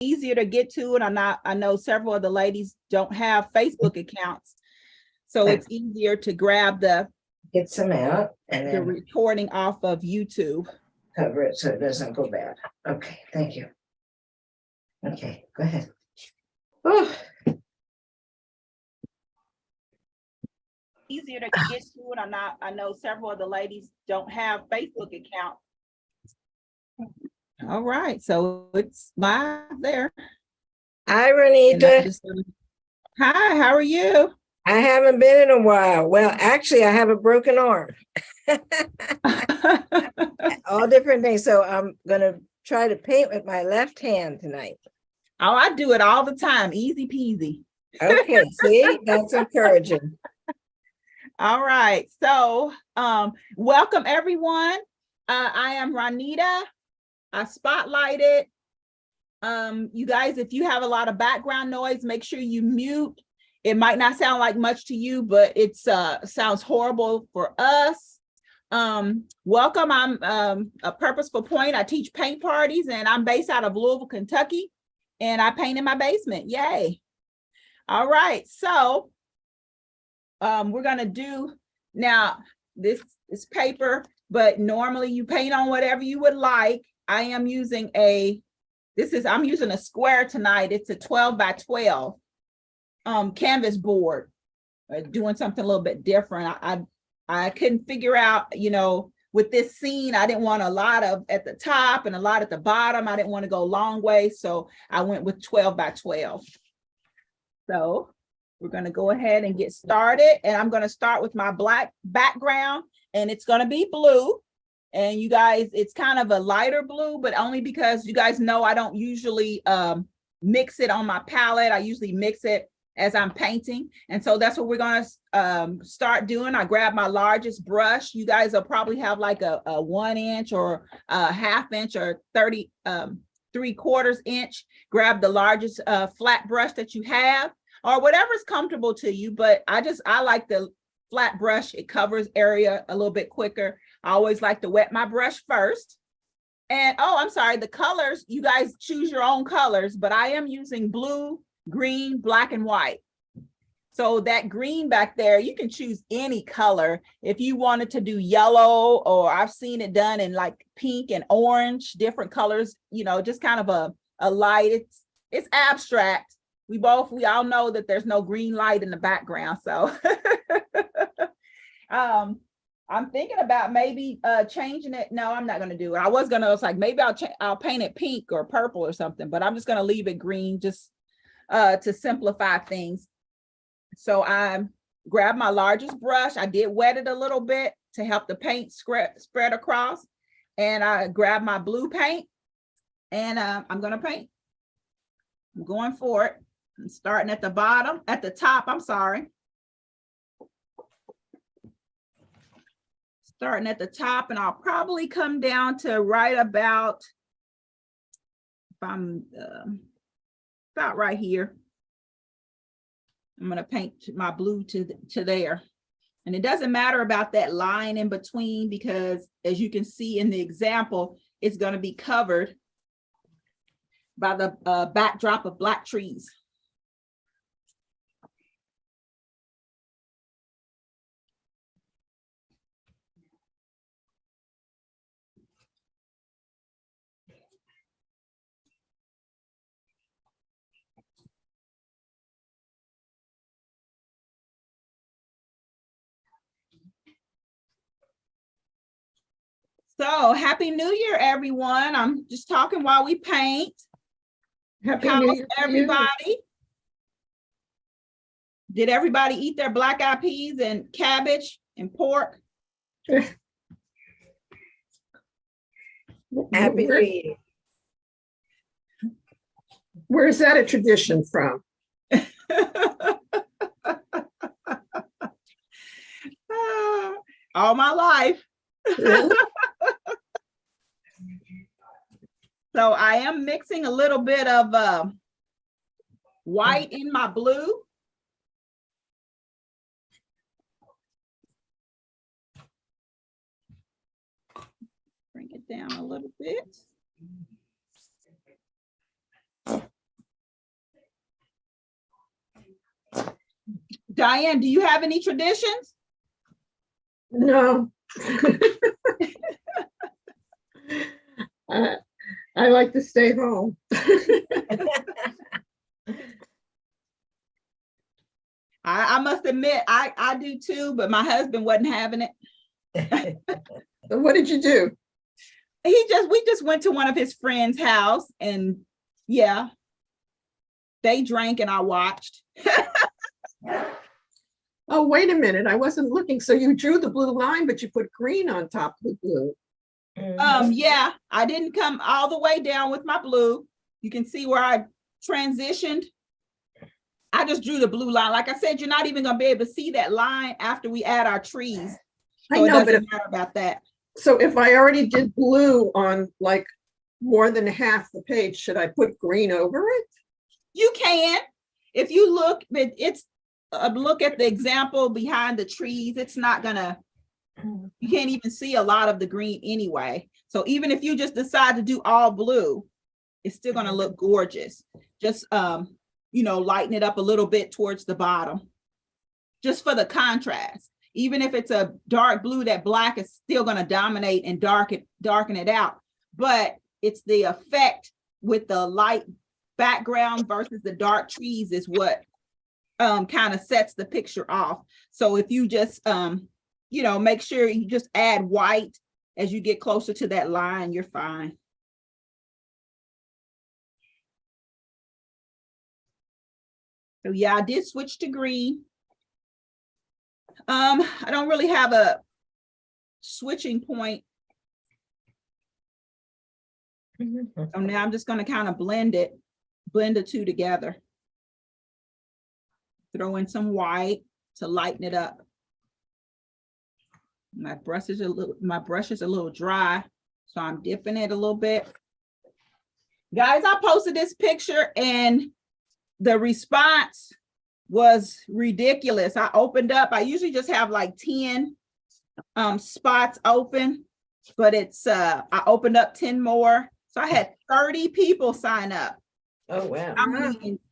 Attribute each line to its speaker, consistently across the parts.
Speaker 1: easier to get to it. I know several of the ladies don't have Facebook accounts, so it's easier to grab
Speaker 2: get some out and
Speaker 1: the
Speaker 2: then
Speaker 1: recording off of YouTube.
Speaker 2: cover it so it doesn't go bad. Okay, thank you. Okay, go ahead. Oh,
Speaker 1: Easier to get to it. I know several of the ladies don't have Facebook accounts. All right, so it's live there.
Speaker 2: hi, Renita.
Speaker 1: Hi, how are you?
Speaker 2: I haven't been in a while. Well, actually, I have a broken arm. All different things. So I'm gonna try to paint with my left hand tonight.
Speaker 1: Oh, I do it all the time. Easy peasy.
Speaker 2: Okay, see, that's encouraging.
Speaker 1: All right, so welcome everyone. I am Ronita. I spotlighted. You guys, if you have a lot of background noise, make sure you mute. It might not sound like much to you, but it's sounds horrible for us. Welcome. I'm A Purposeful Point. I teach paint parties, and I'm based out of Louisville, Kentucky, and I paint in my basement. Yay! All right, so we're gonna do now. This is paper, but normally you paint on whatever you would like. I am using I'm using a square tonight. It's a 12 by 12 canvas board. Doing something a little bit different. I couldn't figure out, with this scene, I didn't want a lot of at the top and a lot at the bottom. I didn't want to go long way, so I went with 12 by 12. So we're going to go ahead and get started, and I'm going to start with my black background, and it's going to be blue. And you guys, it's kind of a lighter blue, but only because you guys know I don't usually mix it on my palette. I usually mix it as I'm painting. And so that's what we're going to start doing. I grab my largest brush. You guys will probably have like a 1 inch or a 1/2 inch or 3/4 inch. Grab the largest flat brush that you have, or whatever's comfortable to you. But I like the flat brush. It covers area a little bit quicker. I always like to wet my brush first. And I'm sorry, the colors, you guys choose your own colors, but I am using blue, green, black, and white. So that green back there, you can choose any color. If you wanted to do yellow, or I've seen it done in like pink and orange, different colors, just kind of a light. It's abstract. We all know that there's no green light in the background. So I'm thinking about maybe changing it. No, I'm not going to do it. I was like, maybe I'll paint it pink or purple or something, but I'm just going to leave it green just to simplify things. So I grabbed my largest brush. I did wet it a little bit to help the paint spread across. And I grabbed my blue paint, and I'm going to paint. I'm going for it. I'm starting at the top, I'm sorry. Starting at the top, and I'll probably come down to right about, if I'm about right here. I'm going to paint my blue to there. And it doesn't matter about that line in between, because as you can see in the example, it's going to be covered by the backdrop of black trees. So happy New Year, everyone. I'm just talking while we paint.
Speaker 3: Happy New Year,
Speaker 1: everybody. Did everybody eat their black-eyed peas and cabbage and pork?
Speaker 2: Happy New Year.
Speaker 3: Where is that a tradition from?
Speaker 1: All my life.
Speaker 3: Really?
Speaker 1: So I am mixing a little bit of white in my blue. Bring it down a little bit. Diane, do you have any traditions?
Speaker 3: No. I like to stay home.
Speaker 1: I must admit, I do too, but my husband wasn't having it.
Speaker 3: So what did you do?
Speaker 1: We just went to one of his friends' house, and yeah, they drank and I watched.
Speaker 3: Oh, wait a minute. I wasn't looking. So you drew the blue line, but you put green on top of the blue.
Speaker 1: Yeah, I didn't come all the way down with my blue. You can see where I transitioned. I just drew the blue line. Like I said, you're not even gonna be able to see that line after we add our trees.
Speaker 3: I
Speaker 1: So it
Speaker 3: know, but
Speaker 1: doesn't matter about that.
Speaker 3: so if I already did blue on like more than half the page, should I put green over it?
Speaker 1: You can, if you look, but it's look at the example behind the trees. It's not gonna, you can't even see a lot of the green anyway. So even if you just decide to do all blue, it's still gonna look gorgeous. Just lighten it up a little bit towards the bottom, just for the contrast. Even if it's a dark blue, that black is still gonna dominate and darken it out. But it's the effect with the light background versus the dark trees is what kind of sets the picture off. So if you just make sure you just add white as you get closer to that line, you're fine. So yeah, I did switch to green. I don't really have a switching point. So now I'm just going to kind of blend the two together. Throw in some white to lighten it up. My brush is a little dry, so I'm dipping it a little bit. Guys, I posted this picture and the response was ridiculous. I opened up, I usually just have like 10 spots open, but it's I opened up 10 more. So I had 30 people sign up.
Speaker 2: Oh, wow.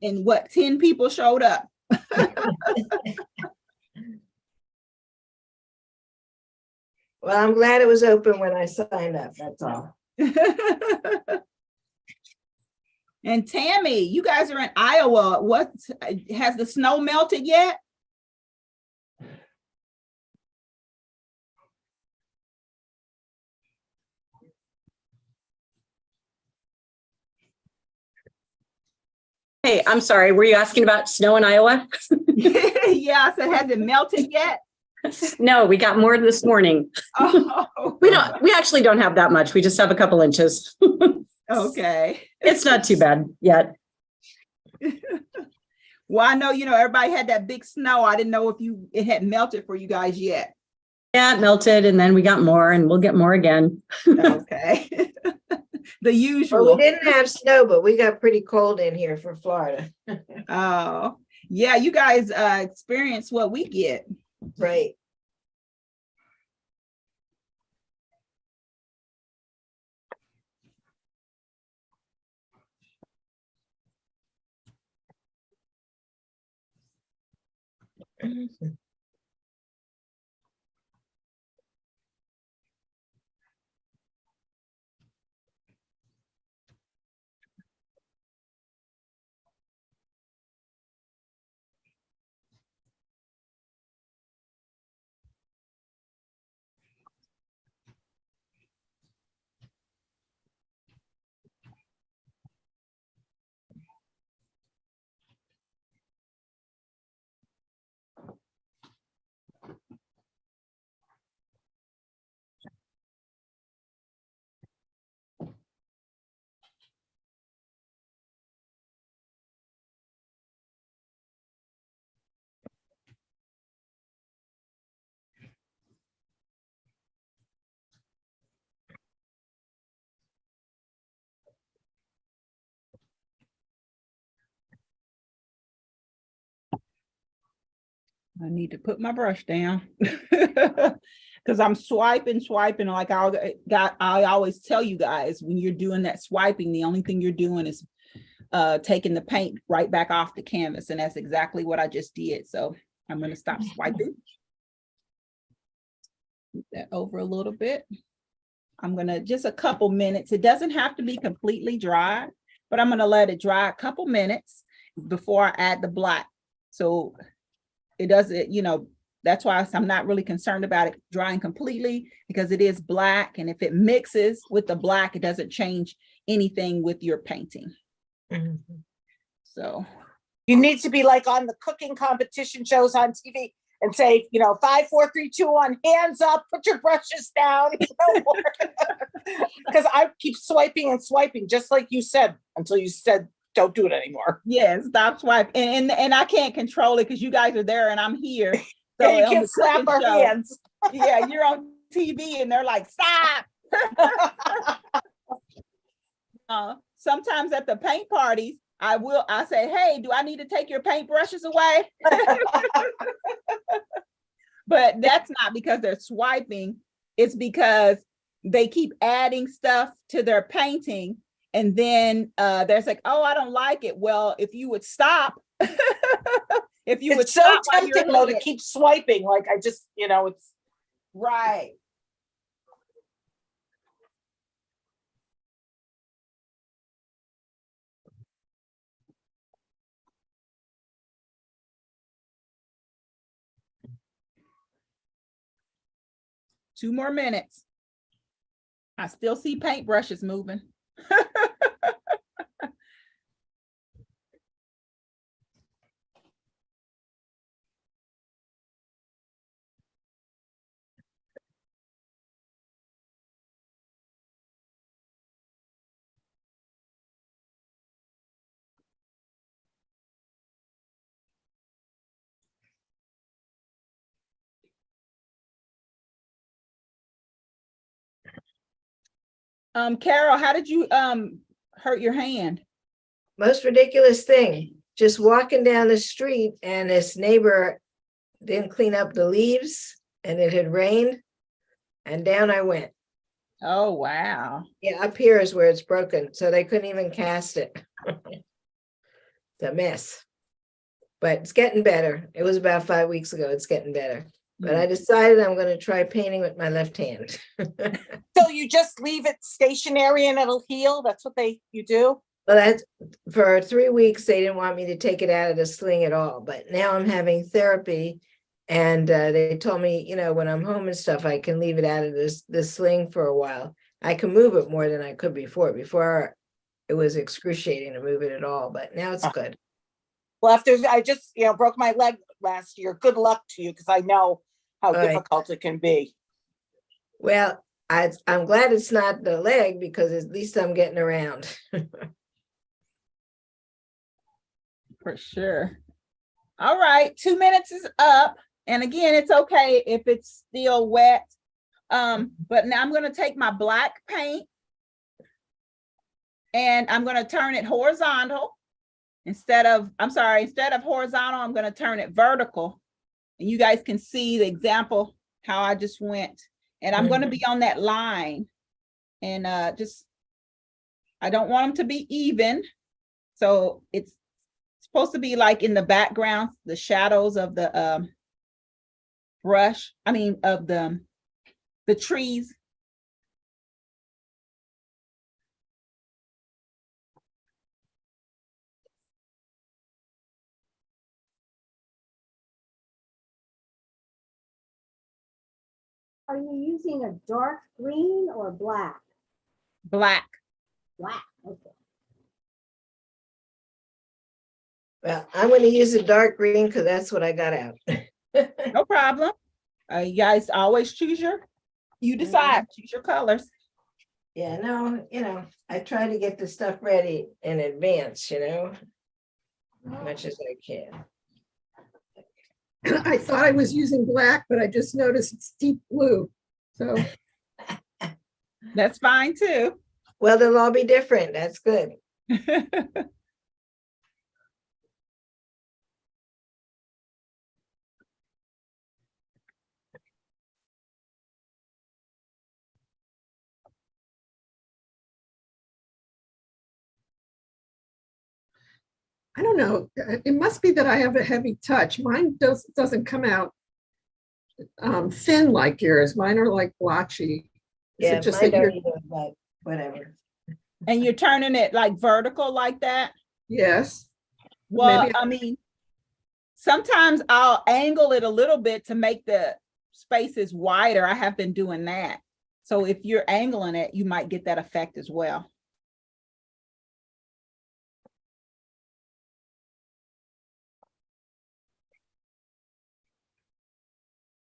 Speaker 1: And what, 10 people showed up.
Speaker 2: Well, I'm glad it was open when I signed up, that's all.
Speaker 1: And Tammy, you guys are in Iowa. What, has the snow melted yet?
Speaker 4: Hey, I'm sorry. Were you asking about snow in Iowa?
Speaker 1: Yeah, so has it melted yet?
Speaker 4: No, we got more this morning.
Speaker 1: Oh,
Speaker 4: We actually don't have that much. We just have a couple inches.
Speaker 1: okay.
Speaker 4: It's not too bad yet.
Speaker 1: Well, I know, everybody had that big snow. I didn't know if it had melted for you guys yet.
Speaker 4: Yeah, it melted and then we got more and we'll get more again.
Speaker 1: Okay. The usual.
Speaker 2: Well, we didn't have snow, but we got pretty cold in here for Florida.
Speaker 1: Oh, yeah, you guys experience what we get.
Speaker 2: Right.
Speaker 1: I need to put my brush down because I'm swiping like I always tell you guys, when you're doing that swiping, the only thing you're doing is taking the paint right back off the canvas, and that's exactly what I just did. So I'm going to stop swiping. Move that over a little bit. I'm going to just a couple minutes. It doesn't have to be completely dry, but I'm going to let it dry a couple minutes before I add the black. So it doesn't, you know, that's why I'm not really concerned about it drying completely, because it is black. And if it mixes with the black, it doesn't change anything with your painting. So
Speaker 5: You need to be like on the cooking competition shows on TV and say, you know, 5, 4, 3, 2, 1, hands up, put your brushes down. Because I keep swiping and swiping, just like you said, until you said, don't do it anymore.
Speaker 1: yeah, stop swiping. And I can't control it because you guys are there and I'm here.
Speaker 5: So
Speaker 1: So
Speaker 5: you
Speaker 1: on
Speaker 5: can't
Speaker 1: the
Speaker 5: slap
Speaker 1: cooking
Speaker 5: our
Speaker 1: show,
Speaker 5: hands.
Speaker 1: yeah, you're on TV and they're like, stop. Sometimes at the paint parties, I say, hey, do I need to take your paintbrushes away? But that's not because they're swiping. It's because they keep adding stuff to their painting. And then there's like, oh, I don't like it. Well, if you would stop, if you would
Speaker 5: It's so
Speaker 1: stop while you're
Speaker 5: tempting though
Speaker 1: doing
Speaker 5: to
Speaker 1: it.
Speaker 5: keep swiping. Like I just, you know, it's
Speaker 1: Right. Two more minutes. I still see paintbrushes moving. Carol, how did you hurt your hand?
Speaker 2: Most ridiculous thing, just walking down the street and this neighbor didn't clean up the leaves and it had rained and down I went.
Speaker 1: Oh, wow.
Speaker 2: Yeah, up here is where it's broken, so they couldn't even cast it. It's a mess. But it's getting better. It was about 5 weeks ago. It's getting better. But I decided I'm going to try painting with my left hand.
Speaker 5: so you just leave it stationary and it'll heal. That's what you do.
Speaker 2: Well, that's for 3 weeks. They didn't want me to take it out of the sling at all. But now I'm having therapy, and they told me, you know, when I'm home and stuff, I can leave it out of this sling for a while. I can move it more than I could before. Before it was excruciating to move it at all, but now it's good.
Speaker 5: Well, I just, you know, broke my leg last year. Good luck to you, because I know how
Speaker 2: All right.
Speaker 5: difficult it can be.
Speaker 2: Well, I'm glad it's not the leg, because at least I'm getting around.
Speaker 1: For sure. All right, 2 minutes is up. And again, it's okay if it's still wet. But now I'm going to take my black paint and I'm going to turn it horizontal. Instead of horizontal, I'm going to turn it vertical. And you guys can see the example how I just went. And I'm going to be on that line. And I don't want them to be even. So it's supposed to be like in the background, the shadows of the of the trees.
Speaker 6: Are you using a dark green or black?
Speaker 1: Black.
Speaker 6: Black, okay.
Speaker 2: Well, I'm going to use a dark green because that's what I got out.
Speaker 1: No problem. You guys always you decide, choose your colors.
Speaker 2: Yeah, no, you know, I try to get the stuff ready in advance, you know, as much as I can.
Speaker 3: I thought I was using black, but I just noticed it's deep blue. So
Speaker 1: That's fine too.
Speaker 2: Well, they'll all be different. That's good.
Speaker 3: I don't know, it must be that I have a heavy touch. Mine doesn't come out thin like yours. Mine are like blotchy. Is
Speaker 2: Yeah,
Speaker 3: it just
Speaker 2: mine
Speaker 3: that you're,
Speaker 2: don't either, but whatever.
Speaker 1: And you're turning it like vertical like that?
Speaker 3: yes,
Speaker 1: Well,
Speaker 3: maybe,
Speaker 1: I mean, sometimes I'll angle it a little bit to make the spaces wider. I have been doing that. So if you're angling it, you might get that effect as well.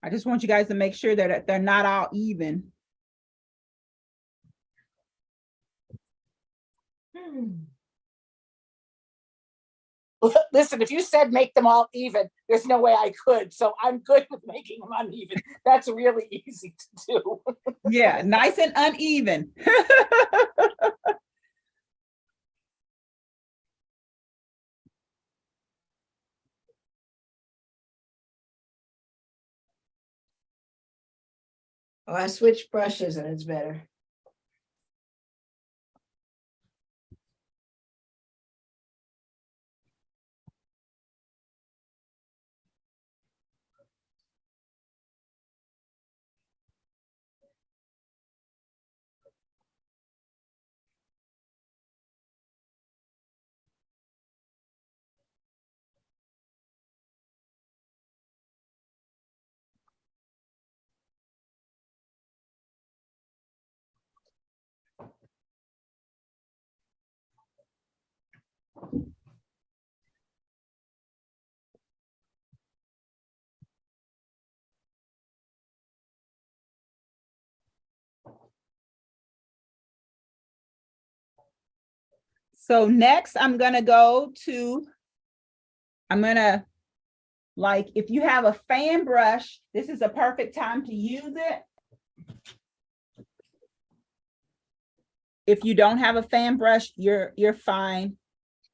Speaker 1: I just want you guys to make sure that they're not all even.
Speaker 5: Listen, if you said make them all even, there's no way I could. So I'm good with making them uneven. That's really easy to do.
Speaker 1: Yeah, nice and uneven.
Speaker 2: Oh, I switched brushes and it's better.
Speaker 1: So next I'm gonna like, if you have a fan brush, this is a perfect time to use it. If you don't have a fan brush, you're fine.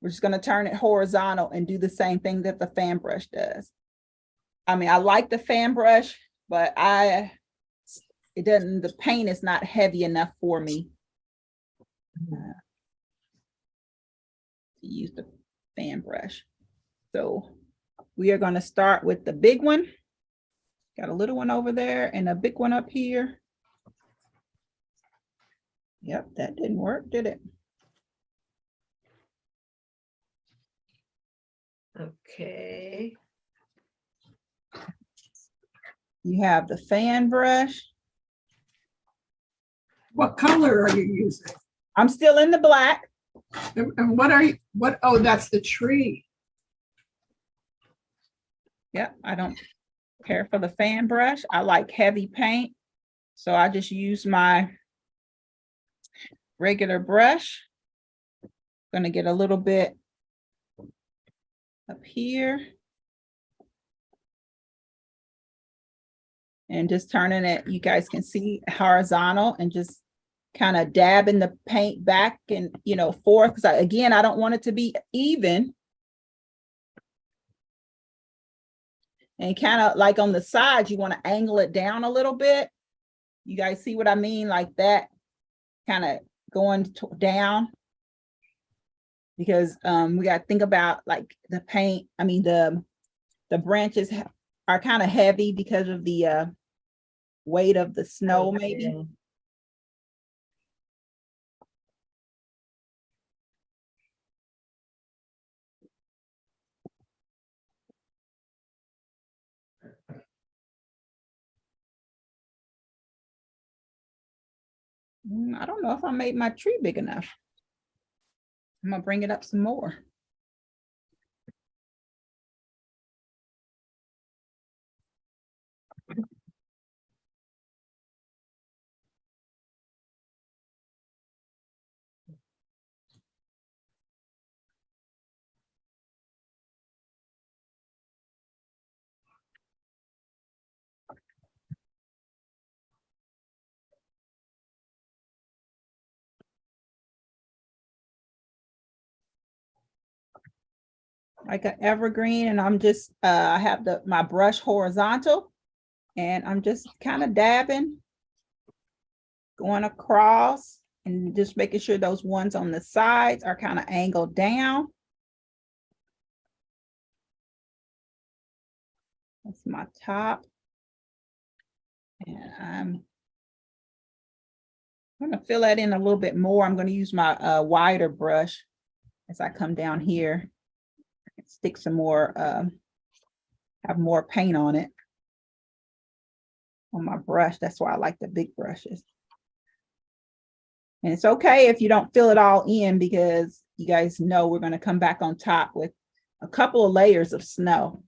Speaker 1: We're just gonna turn it horizontal and do the same thing that the fan brush does. I mean, I like the fan brush, but the paint is not heavy enough for me to use the fan brush. So we are going to start with the big one. Got a little one over there and a big one up here. Yep, that didn't work, did it?
Speaker 2: Okay.
Speaker 1: You have the fan brush.
Speaker 3: what color are you using?
Speaker 1: I'm still in the black.
Speaker 3: And what are you, oh, that's the tree.
Speaker 1: Yep, I don't care for the fan brush. I like heavy paint. So I just use my regular brush. Gonna get a little bit up here. And just turning it, you guys can see horizontal and just kind of dabbing the paint back and, forth. Because again, I don't want it to be even. And kind of like on the sides, you want to angle it down a little bit. You guys see what I mean? Like that, kind of going down. Because we got to think about like the paint. I mean, the branches are kind of heavy because of the weight of the snow, maybe. I don't know if I made my tree big enough. I'm gonna bring it up some more. Like an evergreen, and I'm just I have my brush horizontal, and I'm just kind of dabbing, going across, and just making sure those ones on the sides are kind of angled down. That's my top. And I'm gonna fill that in a little bit more. I'm gonna use my wider brush as I come down here. Stick some more, have more paint on it on my brush. That's why I like the big brushes. And it's okay if you don't fill it all in, because you guys know we're going to come back on top with a couple of layers of snow.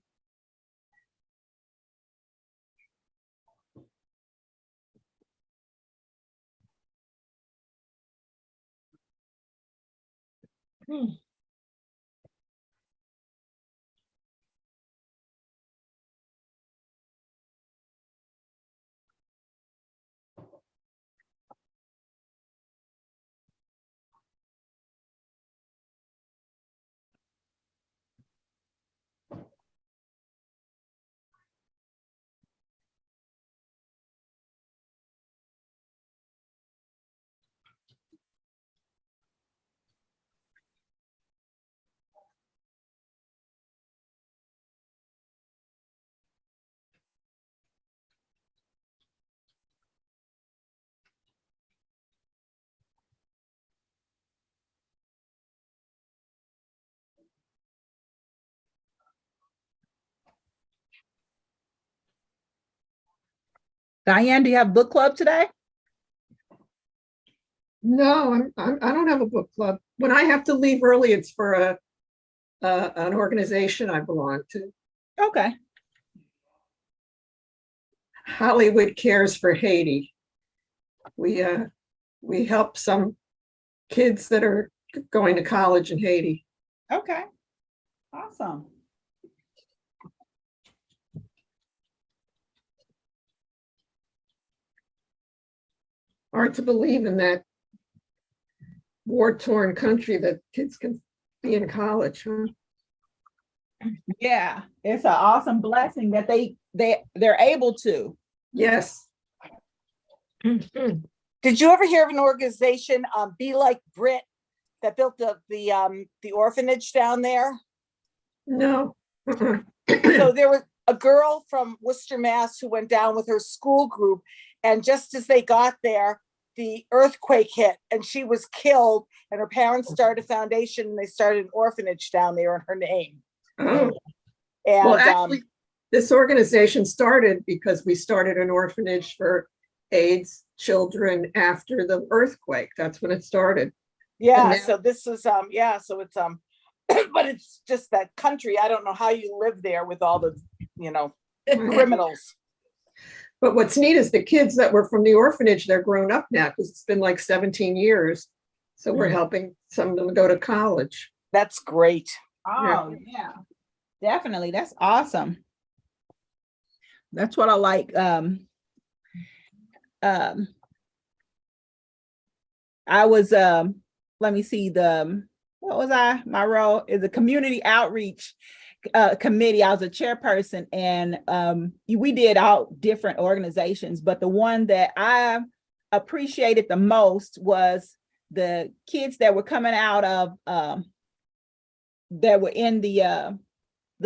Speaker 1: Diane, do you have book club today?
Speaker 3: No, I don't have a book club. When I have to leave early, it's for an organization I belong to.
Speaker 1: Okay.
Speaker 3: Hollywood Cares for Haiti. We help some kids that are going to college in Haiti.
Speaker 1: Okay. Awesome.
Speaker 3: Hard to believe in that war-torn country that kids can be in college, huh?
Speaker 1: Yeah, it's an awesome blessing that they're able to.
Speaker 3: Yes.
Speaker 5: Did you ever hear of an organization, Be Like Brit, that built the orphanage down there?
Speaker 3: No.
Speaker 5: So there was a girl from Worcester, Mass, who went down with her school group, and just as they got there, the earthquake hit and she was killed, and her parents started a foundation and they started an orphanage down there in her name.
Speaker 3: Oh.
Speaker 5: And
Speaker 3: Well, actually, this organization started because we started an orphanage for AIDS children after the earthquake. That's when it started.
Speaker 5: yeah,
Speaker 3: now-
Speaker 5: so this is yeah, so it's but it's just that country. I don't know how you live there with all the, criminals.
Speaker 3: But what's neat is the kids that were from the orphanage, they're grown up now because it's been like 17 years. So we're helping some of them go to college.
Speaker 5: That's great.
Speaker 1: Oh, yeah, definitely. That's awesome. That's what I like. I was, let me see, my role is a community outreach committee. I was a chairperson, and we did all different organizations, but the one that I appreciated the most was the kids that were coming out of that were in the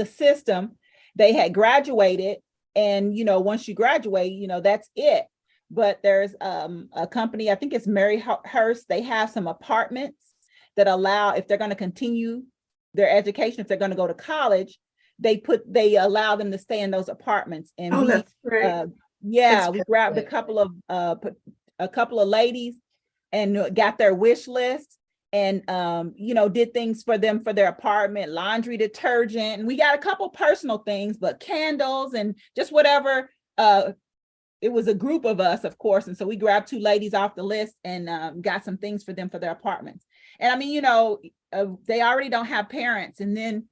Speaker 1: system. They had graduated, and once you graduate, that's it. But there's a company, I think it's Mary Hurst. They have some apartments that allow, if they're going to continue their education, if they're going to go to college, they allow them to stay in those apartments. And
Speaker 3: That's great.
Speaker 1: we grabbed a couple of ladies and got their wish list, and did things for them for their apartment, laundry detergent, and we got a couple personal things, but candles and just whatever. It was a group of us, of course, and so we grabbed 2 ladies off the list and got some things for them for their apartments. And I mean, they already don't have parents, and then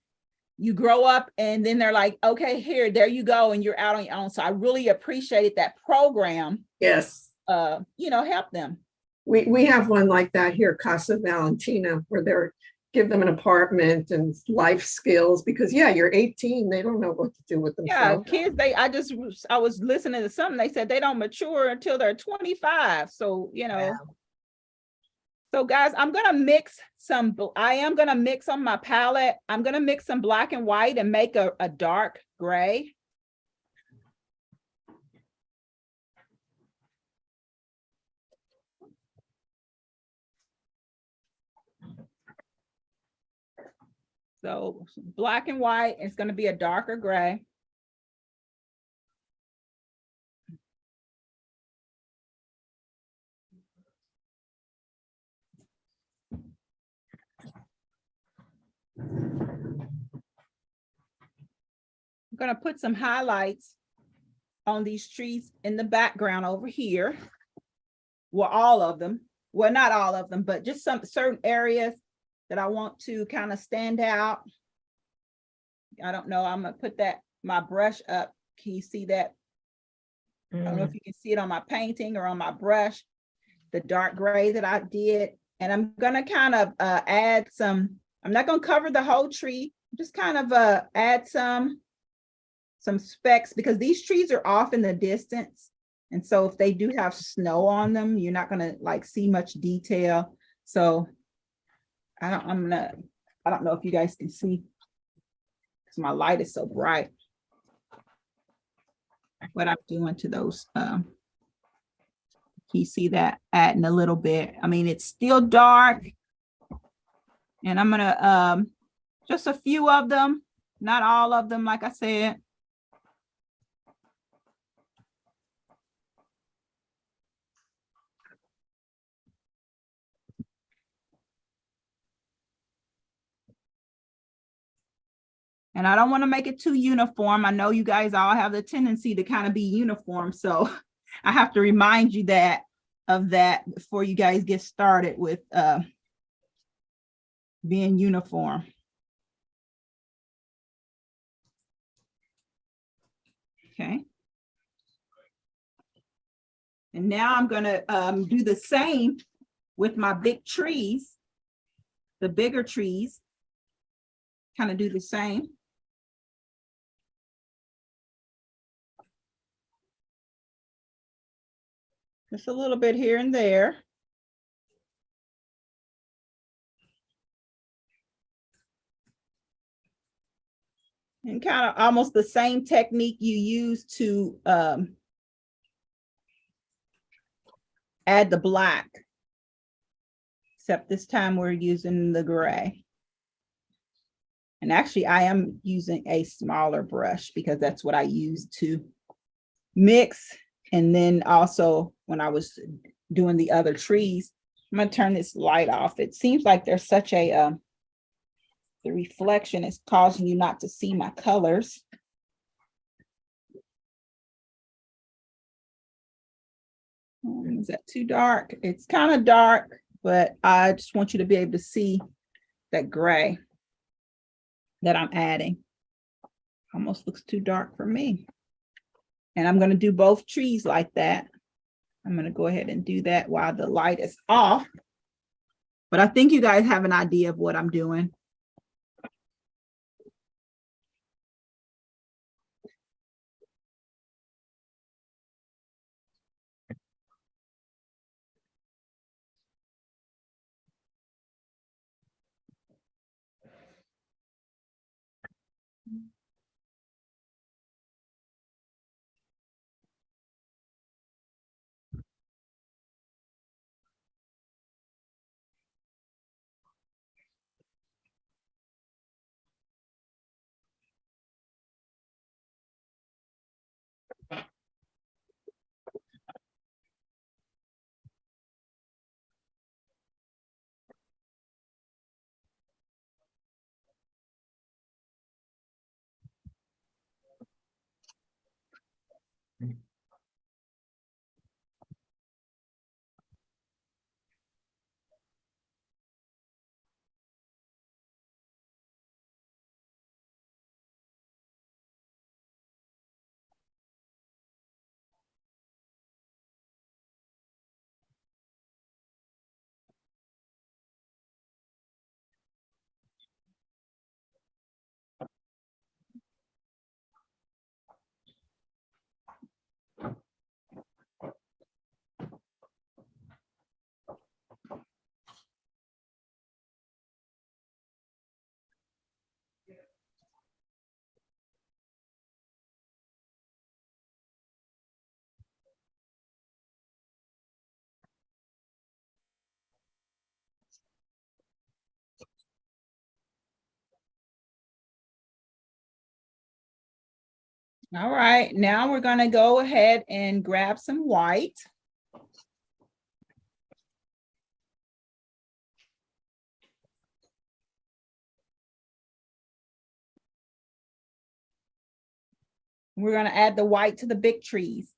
Speaker 1: you grow up, and then they're like, okay, there you go, and you're out on your own. So I really appreciated that program.
Speaker 3: Yes.
Speaker 1: Help them.
Speaker 3: We have one like that here, Casa Valentina, where they're give them an apartment and life skills, because you're 18, they don't know what to do with themselves.
Speaker 1: Kids, I was listening to something, they said they don't mature until they're 25. So,
Speaker 2: Wow.
Speaker 1: So guys, I am gonna mix on my palette. I'm gonna mix some black and white and make a dark gray. So black and white, it's going to be a darker gray. I'm going to put some highlights on these trees in the background over here. Well, all of them. Well, not all of them, but just some certain areas that I want to kind of stand out. I don't know. I'm going to put my brush up. Can you see that? I don't know if you can see it on my painting or on my brush, the dark gray that I did. And I'm going to kind of add some, I'm not going to cover the whole tree, just kind of add some specks, because these trees are off in the distance. And so if they do have snow on them, you're not going to like see much detail. So I don't know if you guys can see because my light is so bright. What I'm doing to those, can you see that? Adding a little bit. I mean, it's still dark. And I'm gonna just a few of them, not all of them, like I said. And I don't want to make it too uniform. I know you guys all have the tendency to kind of be uniform. So I have to remind you of that before you guys get started with being uniform. Okay. And now I'm going to do the same with my big trees, the bigger trees, kind of do the same. Just a little bit here and there. And kind of almost the same technique you use to add the black, except this time we're using the gray. And actually I am using a smaller brush because that's what I use to mix. And then also when I was doing the other trees, I'm gonna turn this light off. It seems like there's such a, the reflection is causing you not to see my colors. Is that too dark? It's kind of dark, but I just want you to be able to see that gray that I'm adding. Almost looks too dark for me. And I'm going to do both trees like that. I'm going to go ahead and do that while the light is off. But I think you guys have an idea of what I'm doing. All right, now we're gonna go ahead and grab some white. We're gonna add the white to the big trees.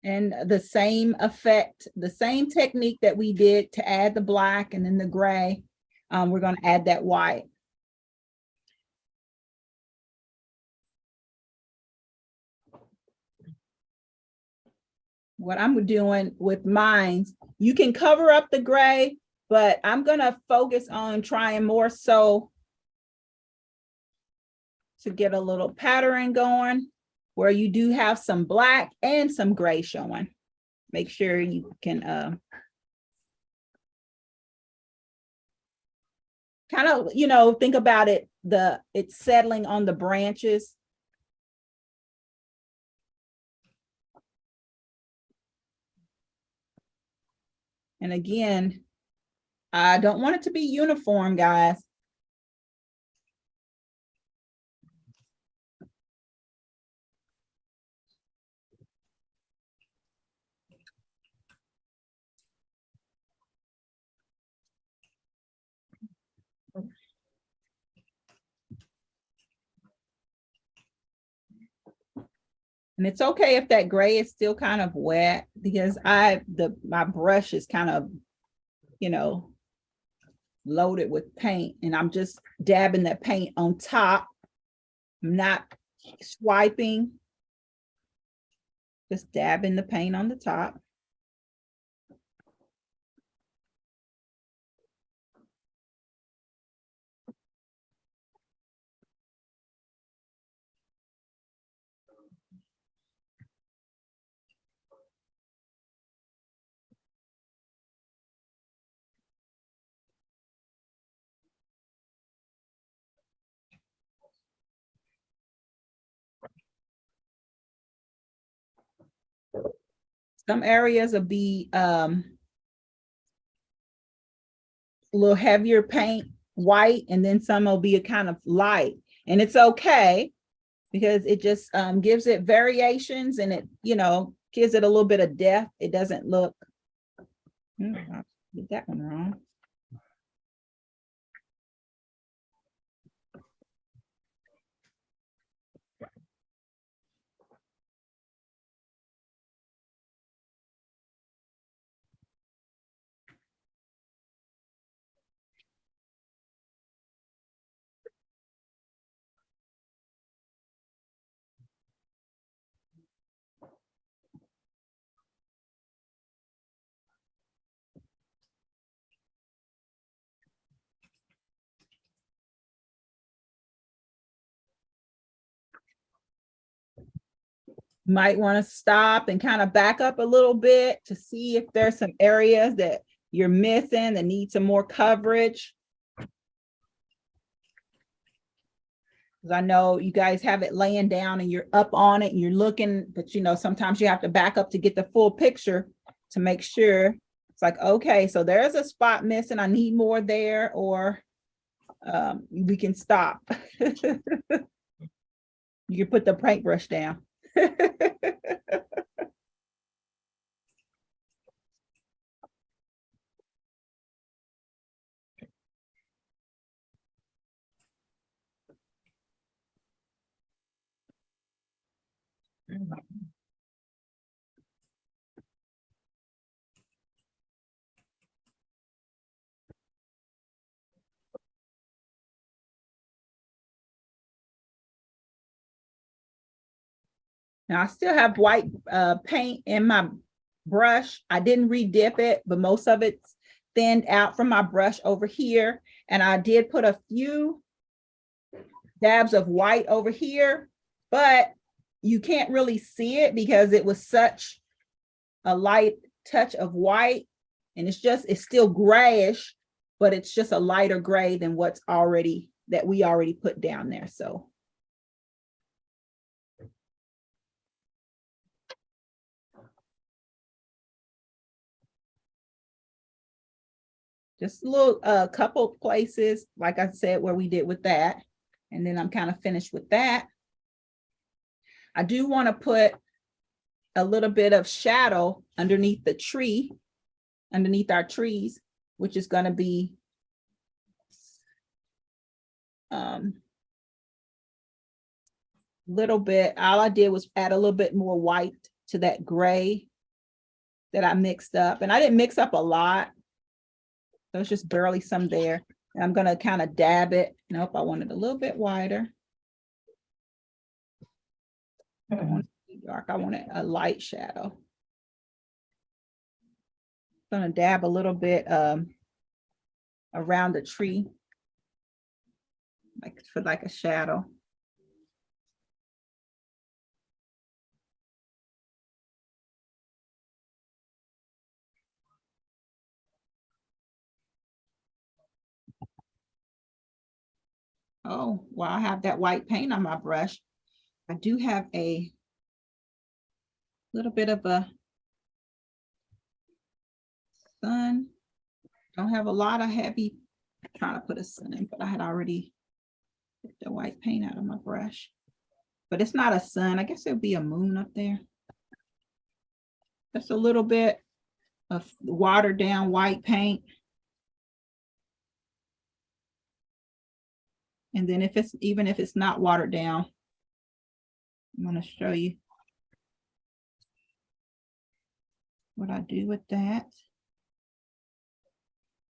Speaker 1: And the same effect, the same technique that we did to add the black and then the gray, we're gonna add that white. What I'm doing with mine, you can cover up the gray, but I'm gonna focus on trying more so to get a little pattern going where you do have some black and some gray showing. Make sure you can kind of, you know, think about it, it's settling on the branches. And again, I don't want it to be uniform, guys. And it's okay if that gray is still kind of wet because my brush is kind of, you know, loaded with paint and I'm just dabbing that paint on top. I'm not swiping, just dabbing the paint on the top. Some areas will be a little heavier paint, white, and then some will be a kind of light. And it's okay because it just gives it variations and it, you know, gives it a little bit of depth. It doesn't look, I did that one wrong. Might want to stop and kind of back up a little bit to see if there's some areas that you're missing that need some more coverage. Because I know you guys have it laying down and you're up on it and you're looking, but you know, sometimes you have to back up to get the full picture to make sure. It's like, okay, so there's a spot missing. I need more there, or we can stop. You can put the paintbrush down. Now I still have white paint in my brush. I didn't re-dip it, but most of it's thinned out from my brush over here. And I did put a few dabs of white over here, but you can't really see it because it was such a light touch of white. And it's still grayish, but it's just a lighter gray than that we already put down there. So just a little couple places, like I said, where we did with that. And then I'm kind of finished with that. I do want to put a little bit of shadow underneath the tree, underneath our trees, which is going to be little bit. All I did was add a little bit more white to that gray that I mixed up. And I didn't mix up a lot. So it's just barely some there. And I'm going to kind of dab it. Nope, I want it a little bit wider. I don't want it to be dark. I want it a light shadow. I'm going to dab a little bit around the tree, like for like a shadow. Oh, well, I have that white paint on my brush. I do have a little bit of a sun. Don't have a lot of heavy, I'm trying to put a sun in, but I had already put the white paint out of my brush. But it's not a sun. I guess it'll be a moon up there. Just a little bit of watered down white paint. And then if it's, even if it's not watered down, I'm going to show you what I do with that.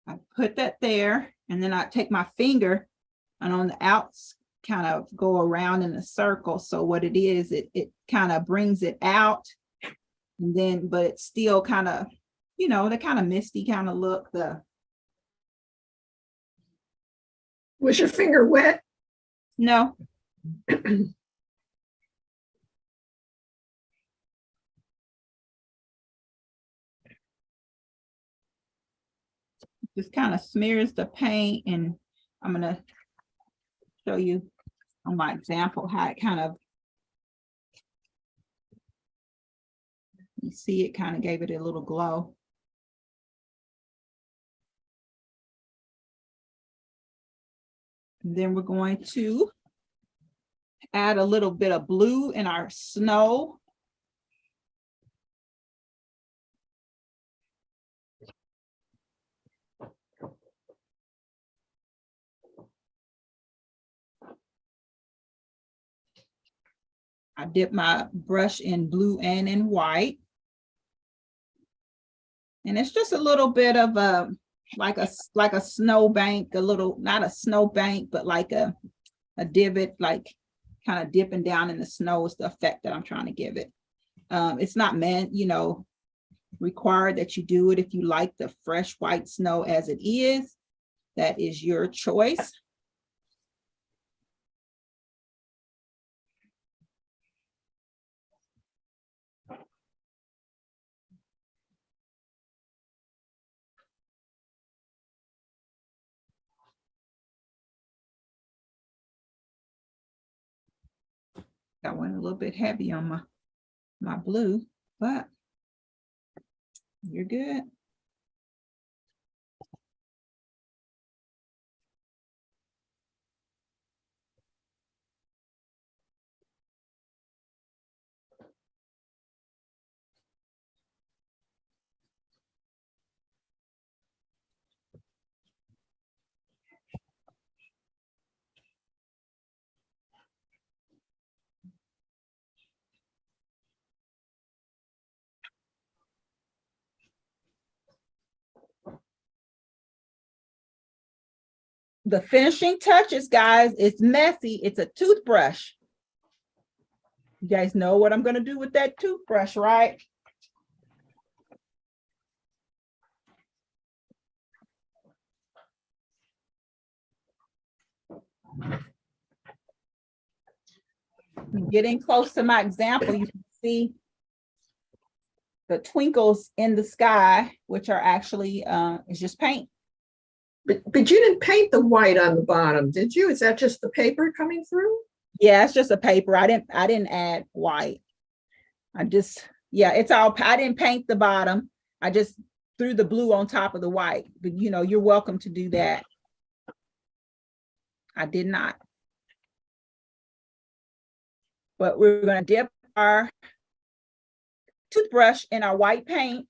Speaker 1: I put that there, and then I take my finger and on the outs kind of go around in a circle. So what it is, it kind of brings it out, and then, but it's still kind of, you know, the kind of misty kind of look.
Speaker 3: Was your finger wet?
Speaker 1: No. Just kind of smears the paint, and I'm going to show you on my example how it kind of, you see it kind of gave it a little glow. And then we're going to add a little bit of blue in our snow. I dip my brush in blue and in white. And it's just a little bit of a, like a snow bank, a little, not a snow bank, but like a divot, like kind of dipping down in the snow is the effect that I'm trying to give it. It's not meant, you know, required that you do it. If you like the fresh white snow as it is, that is your choice. I went a little bit heavy on my blue, but you're good. The finishing touches, guys, it's messy. It's a toothbrush. You guys know what I'm going to do with that toothbrush, right? Getting close to my example, you can see the twinkles in the sky, which are actually, it's just paint.
Speaker 3: But you didn't paint the white on the bottom, did you? Is that just the paper coming through?
Speaker 1: Yeah, it's just a paper. I didn't add white. I just, yeah, it's all, I didn't paint the bottom. I just threw the blue on top of the white, but you know, you're welcome to do that. I did not. But we're gonna dip our toothbrush in our white paint.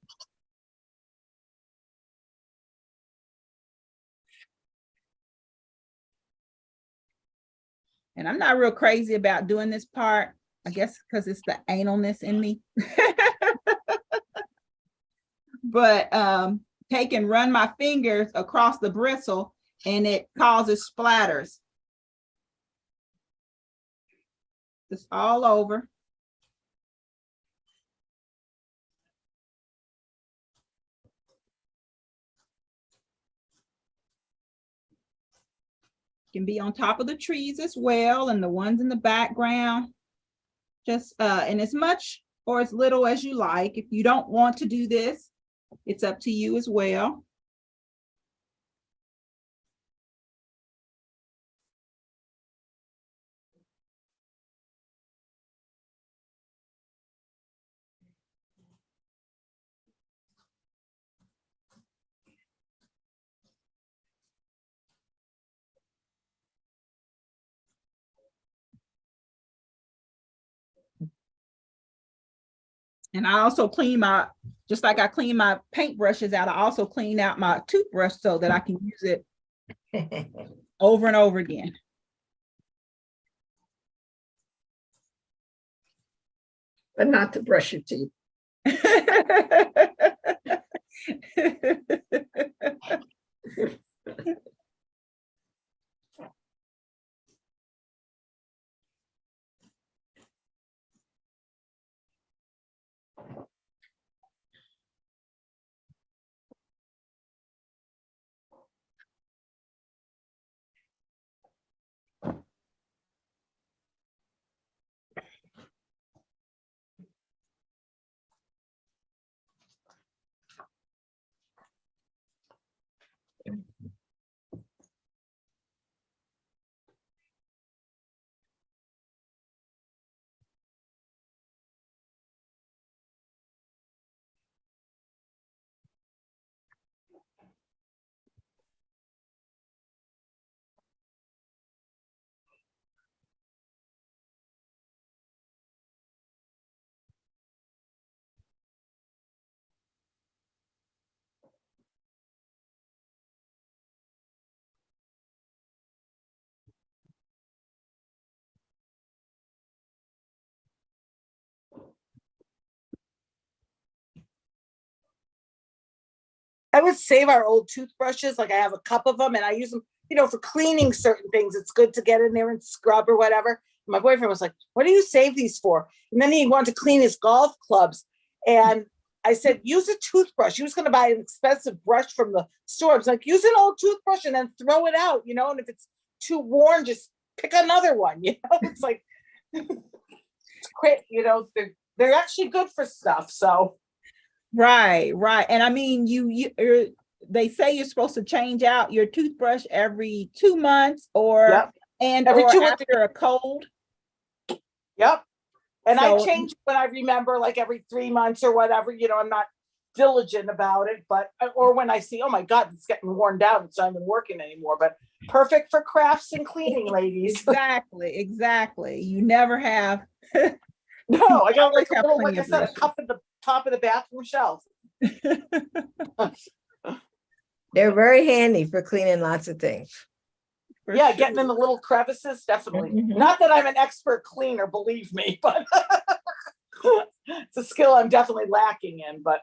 Speaker 1: And I'm not real crazy about doing this part, I guess because it's the analness in me. But take and run my fingers across the bristle and it causes splatters. Just all over. Can be on top of the trees as well and the ones in the background. Just and as much or as little as you like. If you don't want to do this, it's up to you as well. And I also clean my, just like I clean my paintbrushes out, I also clean out my toothbrush so that I can use it over and over again.
Speaker 3: But not to brush your teeth.
Speaker 5: I would save our old toothbrushes. Like I have a cup of them and I use them, for cleaning certain things. It's good to get in there and scrub or whatever. My boyfriend was like, what do you save these for? And then he wanted to clean his golf clubs. And I said, use a toothbrush. He was going to buy an expensive brush from the store. I was like, use an old toothbrush and then throw it out, and if it's too worn, just pick another one, it's like, it's great, they're actually good for stuff. So.
Speaker 1: Right. And I mean, they say you're supposed to change out your toothbrush every 2 months or
Speaker 5: Every 2 months
Speaker 1: after a cold.
Speaker 5: Yep. And
Speaker 1: So,
Speaker 5: I change when I remember, like every 3 months or whatever, I'm not diligent about it, or when I see, oh my God, it's getting worn down, it's not even working anymore, but perfect for crafts and cleaning, ladies.
Speaker 1: Exactly. You never have.
Speaker 5: No, I got like a little,
Speaker 1: plenty
Speaker 5: like I
Speaker 1: of
Speaker 5: said, a cup at the top of the bathroom shelf.
Speaker 2: They're very handy for cleaning lots of things.
Speaker 1: For
Speaker 5: Yeah,
Speaker 1: sure.
Speaker 5: getting in the little crevices, definitely.
Speaker 2: Mhm.
Speaker 5: Not that I'm an expert cleaner, believe me, but it's a skill I'm definitely lacking in, but.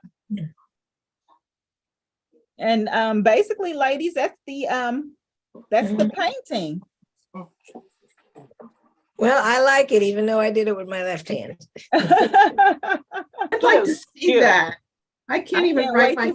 Speaker 1: And basically, ladies, that's the painting.
Speaker 2: Well, I like it, even though I did it with my left hand.
Speaker 3: I'd like to see
Speaker 5: Cute.
Speaker 3: that. I can't even write my